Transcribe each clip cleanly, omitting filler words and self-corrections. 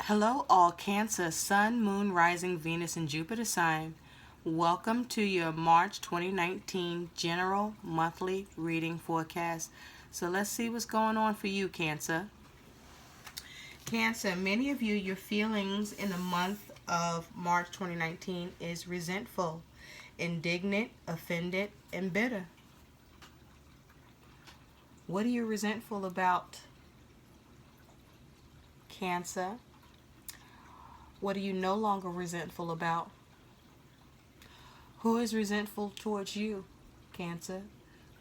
Hello, all Cancer, Sun, Moon, Rising, Venus, and Jupiter sign. Welcome to your March 2019 General Monthly Reading Forecast. So let's see what's going on for you, Cancer. Cancer, many of you, your feelings in the month of March 2019 is resentful, indignant, offended, and bitter. What are you resentful about, Cancer? What are you no longer resentful about? Who is resentful towards you, Cancer?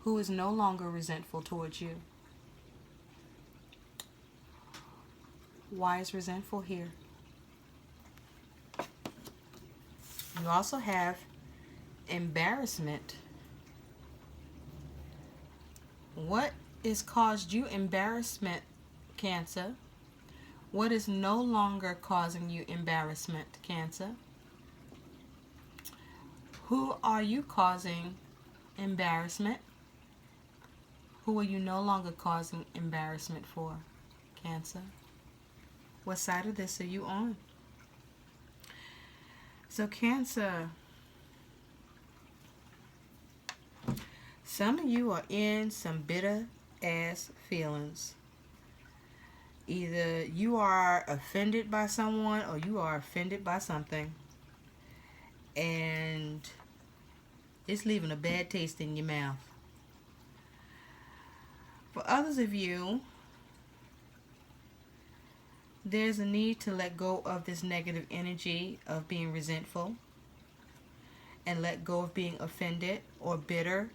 Who is no longer resentful towards you? Why is resentful here? You also have embarrassment. What has caused you embarrassment, Cancer? What is no longer causing you embarrassment, Cancer? Who are you causing embarrassment? Who are you no longer causing embarrassment for, Cancer? What side of this are you on? So, Cancer, some of you are in some bitter ass feelings. Either you are offended by someone or you are offended by something. And it's leaving a bad taste in your mouth. For others of you, there's a need to let go of this negative energy of being resentful and let go of being offended or bitter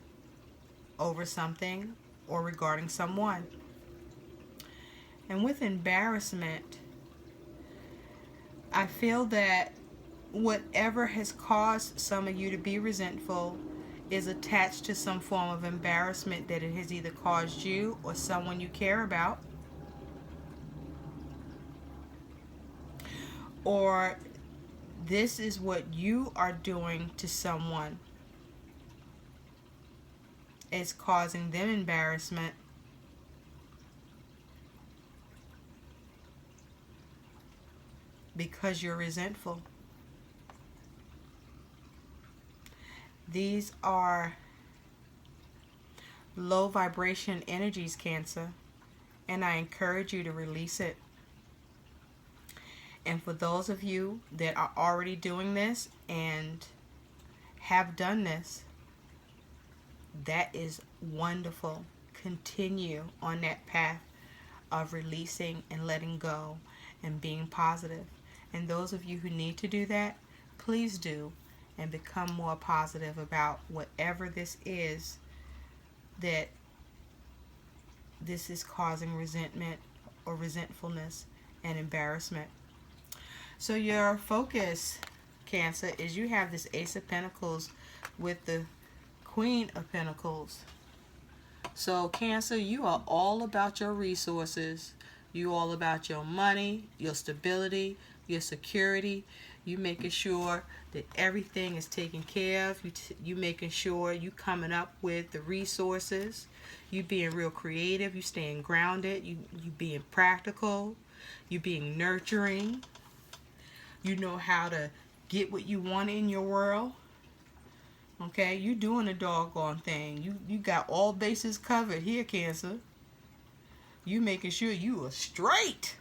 over something or regarding someone. And with embarrassment, I feel that whatever has caused some of you to be resentful is attached to some form of embarrassment that it has either caused you or someone you care about, or this is what you are doing to someone is causing them embarrassment. Because you're resentful. These are low vibration energies, Cancer, and I encourage you to release it. And for those of you that are already doing this and have done this, that is wonderful. Continue on that path of releasing and letting go and being positive. And those of you who need to do that, please do and become more positive about whatever this is that this is causing resentment or resentfulness and embarrassment. So your focus, Cancer, is you have this Ace of Pentacles with the Queen of Pentacles. So Cancer, you are all about your resources. You all about your money, your stability, your security. You making sure that everything is taken care of. You making sure you coming up with the resources. You being real creative. You staying grounded. You being practical. You being nurturing. You know how to get what you want in your world. Okay, you doing a doggone thing. You got all bases covered here, Cancer. You making sure you are straight.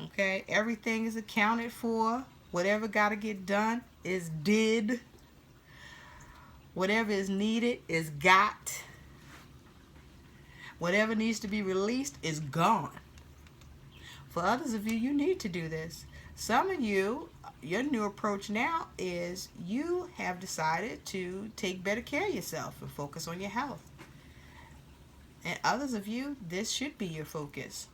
Okay, everything is accounted for. Whatever got to get done is did. Whatever is needed is got. Whatever needs to be released is gone. For others of you, you need to do this. Some of you, your new approach now is you have decided to take better care of yourself and focus on your health. And others of you, this should be your focus.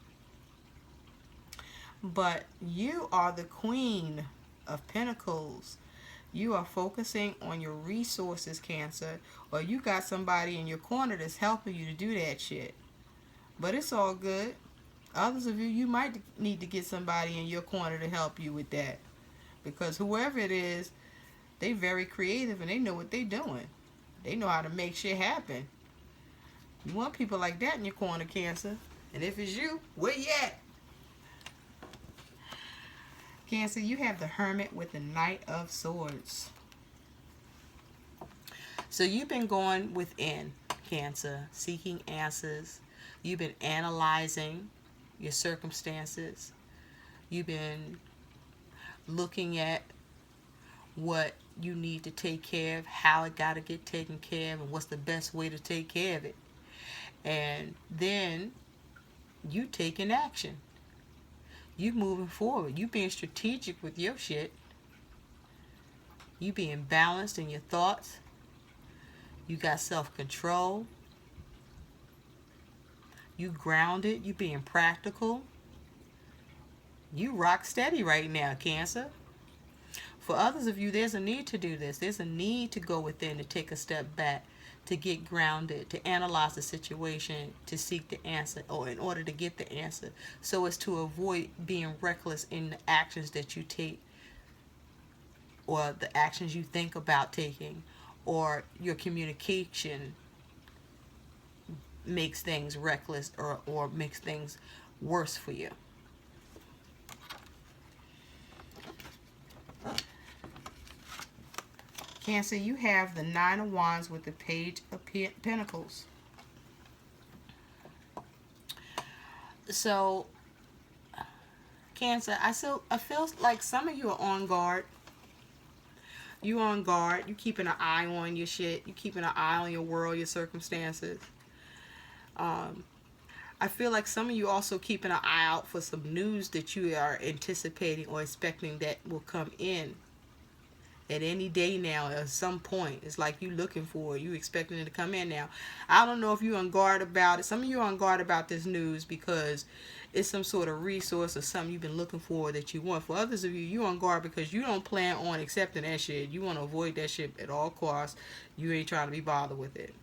But you are the Queen of Pentacles. You are focusing on your resources, Cancer, or you got somebody in your corner that's helping you to do that shit. But it's all good. Others of you, you might need to get somebody in your corner to help you with that. Because whoever it is, they very creative and they know what they're doing. They know how to make shit happen. You want people like that in your corner, Cancer. And if it's you, where you at? Cancer, you have the Hermit with the Knight of Swords. So you've been going within, Cancer, seeking answers. You've been analyzing your circumstances. You've been looking at what you need to take care of, how it got to get taken care of, and what's the best way to take care of it. And then you taking action. You moving forward. You being strategic with your shit. You being balanced in your thoughts. You got self-control. You grounded. You being practical. You rock steady right now, Cancer. For others of you, there's a need to do this. There's a need to go within, to take a step back, to get grounded, to analyze the situation, to seek the answer, or in order to get the answer, so as to avoid being reckless in the actions that you take, or the actions you think about taking, or your communication makes things reckless or makes things worse for you. Cancer, you have the Nine of Wands with the Page of Pentacles. So, Cancer, I feel like some of you are on guard. You on guard. You keeping an eye on your shit. You keeping an eye on your world, your circumstances. I feel like some of you also keeping an eye out for some news that you are anticipating or expecting that will come in at any day now, at some point. It's like you looking for it. You expecting it to come in now. I don't know if you're on guard about it. Some of you are on guard about this news because it's some sort of resource or something you've been looking for that you want. For others of you, you're on guard because you don't plan on accepting that shit. You want to avoid that shit at all costs. You ain't trying to be bothered with it.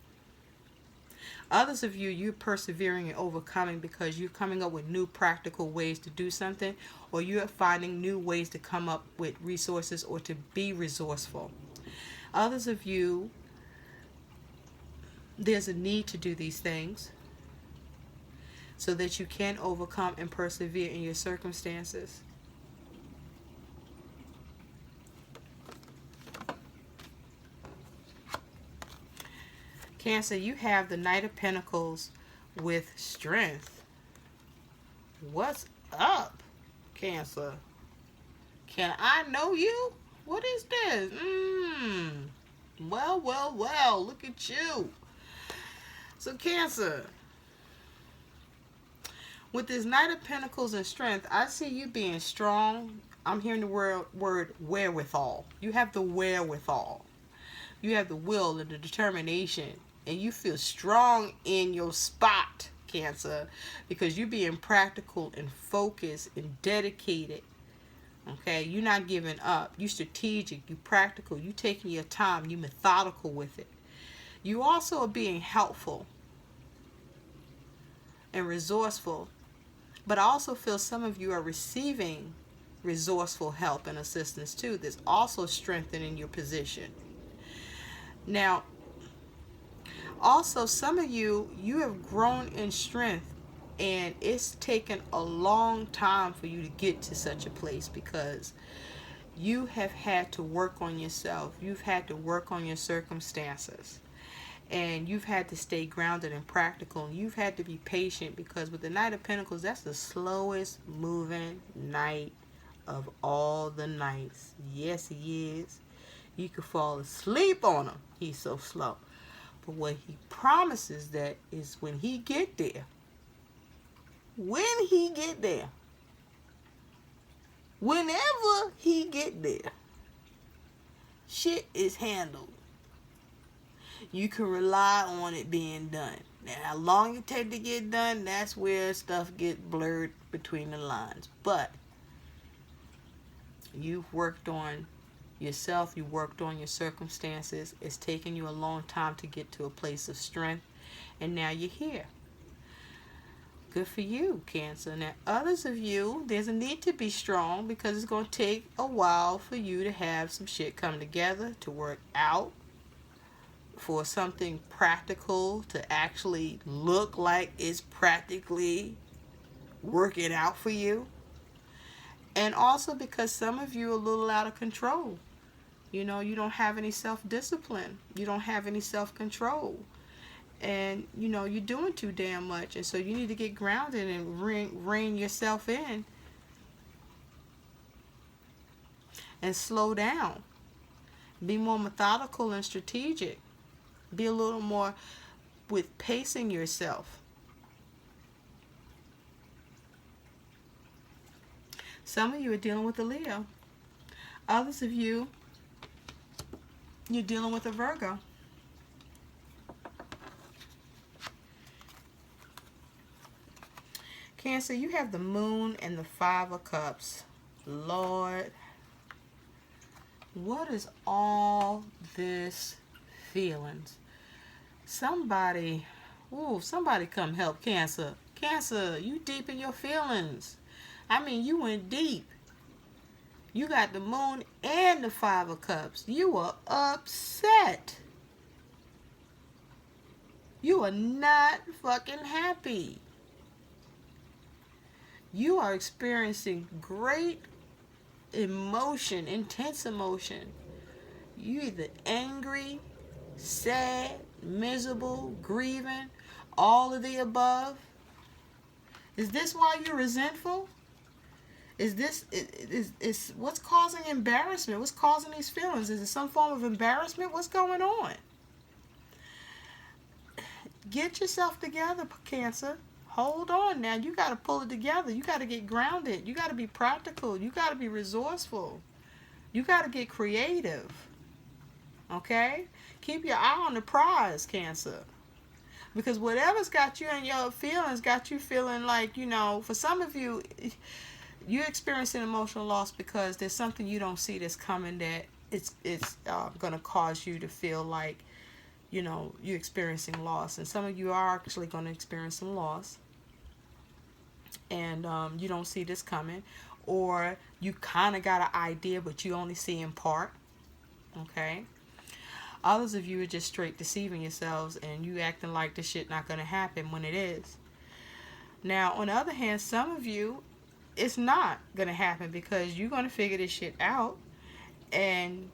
Others of you, you're persevering and overcoming because you're coming up with new practical ways to do something, or you're finding new ways to come up with resources or to be resourceful. Others of you, there's a need to do these things so that you can overcome and persevere in your circumstances. Cancer, you have the Knight of Pentacles with Strength. What's up, Cancer? Can I know you? What is this? Well, look at you. So, Cancer, with this Knight of Pentacles and Strength, I see you being strong. I'm hearing the word wherewithal. You have the wherewithal. You have the will and the determination. And you feel strong in your spot, Cancer, because you're being practical and focused and dedicated. Okay, you're not giving up. You're strategic. You're practical. You're taking your time. You're methodical with it. You also are being helpful and resourceful. But I also feel some of you are receiving resourceful help and assistance too. That's also strengthening your position. Now, also, some of you have grown in strength, and it's taken a long time for you to get to such a place because you have had to work on yourself. You've had to work on your circumstances, and you've had to stay grounded and practical, and you've had to be patient because with the Knight of Pentacles, that's the slowest moving knight of all the knights. Yes, he is. You could fall asleep on him. He's so slow. But what he promises that is when he get there, whenever he get there, shit is handled. You can rely on it being done. Now, how long it take to get done, that's where stuff get blurred between the lines. But you've worked on yourself, you worked on your circumstances. It's taken you a long time to get to a place of strength, and now you're here. Good for you, Cancer. Now, others of you, there's a need to be strong because it's going to take a while for you to have some shit come together, to work out, for something practical to actually look like it's practically working out for you. And also because some of you are a little out of control. You know, you don't have any self-discipline. You don't have any self-control. And, you know, you're doing too damn much. And so you need to get grounded and rein yourself in and slow down. Be more methodical and strategic. Be a little more with pacing yourself. Some of you are dealing with a Leo. Others of you, you're dealing with a Virgo. Cancer, you have the Moon and the Five of Cups. Lord, what is all this feelings? Somebody come help Cancer. Cancer, you deep in your feelings. I mean, you went deep. You got the Moon and the Five of Cups. You are upset. You are not fucking happy. You are experiencing great emotion, intense emotion. You either angry, sad, miserable, grieving, all of the above. Is this why you're resentful? Is this is what's causing embarrassment? What's causing these feelings? Is it some form of embarrassment? What's going on? Get yourself together, Cancer. Hold on now. You got to pull it together. You got to get grounded. You got to be practical. You got to be resourceful. You got to get creative. Okay? Keep your eye on the prize, Cancer. Because whatever's got you in your feelings, got you feeling like, you know, for some of you, you're experiencing emotional loss because there's something you don't see that's coming that it's going to cause you to feel like, you know, you're experiencing loss. And some of you are actually going to experience some loss. And you don't see this coming. Or you kind of got an idea, but you only see in part. Okay? Others of you are just straight deceiving yourselves and you acting like this shit not going to happen when it is. Now, on the other hand, some of you, it's not going to happen because you're going to figure this shit out and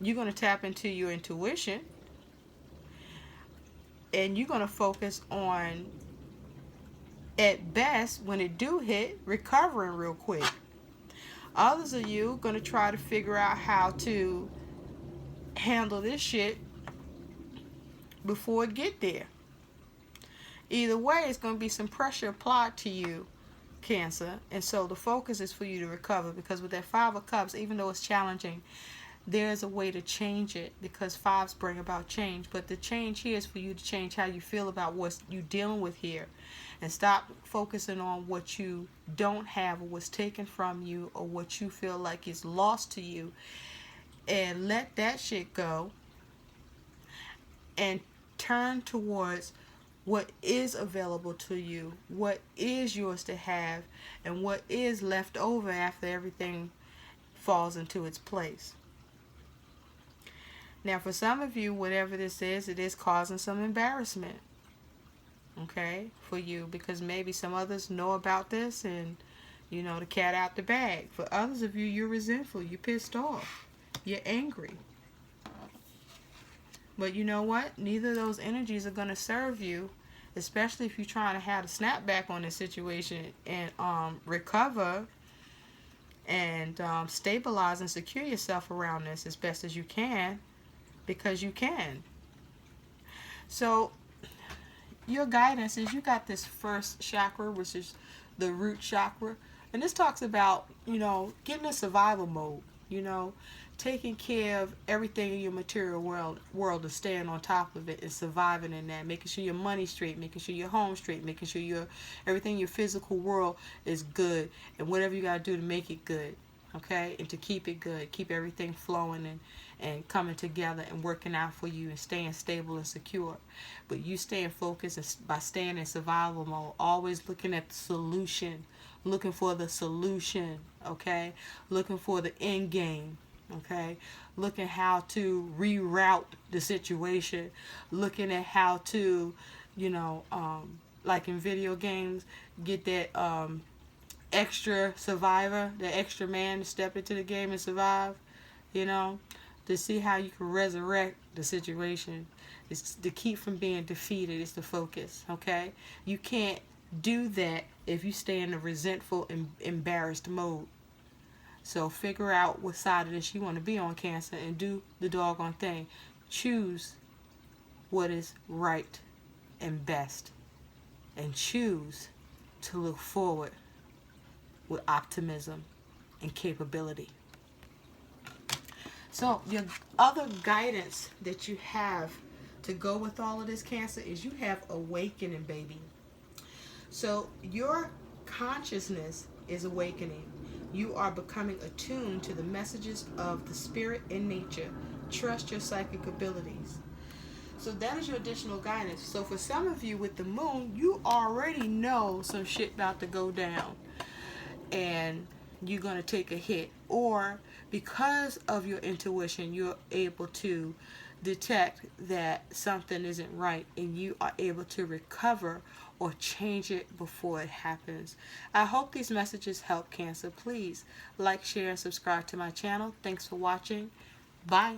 you're going to tap into your intuition and you're going to focus on, at best, when it do hit, recovering real quick. Others of you are going to try to figure out how to handle this shit before it get there. Either way, it's going to be some pressure applied to you, Cancer, and so the focus is for you to recover, because with that Five of Cups, even though it's challenging, there's a way to change it, because fives bring about change. But the change here is for you to change how you feel about what you're dealing with here, and stop focusing on what you don't have or what's taken from you or what you feel like is lost to you, and let that shit go and turn towards what is available to you, what is yours to have, and what is left over after everything falls into its place. Now, for some of you, whatever this is, it is causing some embarrassment, okay, for you, because maybe some others know about this and, you know, the cat out the bag. For others of you, you're resentful, you're pissed off, you're angry. But you know what? Neither of those energies are going to serve you, especially if you're trying to have a snapback on this situation and recover and stabilize and secure yourself around this as best as you can, because you can. So your guidance is, you got this first chakra, which is the root chakra, and this talks about, you know, getting in survival mode, you know, taking care of everything in your material world and staying on top of it and surviving in that, making sure your money's straight, making sure your home's straight, making sure everything in your physical world is good, and whatever you got to do to make it good, okay, and to keep it good, keep everything flowing and coming together and working out for you and staying stable and secure. But you staying focused by staying in survival mode, always looking at the solution, looking for the solution, okay, looking for the end game. Okay, looking how to reroute the situation, looking at how to, you know, like in video games, get that extra survivor, the extra man to step into the game and survive, you know, to see how you can resurrect the situation. It's to keep from being defeated. It's the focus, okay? You can't do that if you stay in a resentful and embarrassed mode. So figure out what side of this you want to be on, Cancer, and do the doggone thing. Choose what is right and best, and choose to look forward with optimism and capability. So your other guidance that you have to go with all of this, Cancer, is you have awakening, baby. So your consciousness is awakening. You are becoming attuned to the messages of the spirit and nature. Trust your psychic abilities. So that is your additional guidance. So for some of you with the moon, you already know some shit about to go down and you're going to take a hit. Or because of your intuition, you're able to detect that something isn't right and you are able to recover or change it before it happens. I hope these messages help, Cancer. Please like, share, and subscribe to my channel. Thanks for watching. Bye.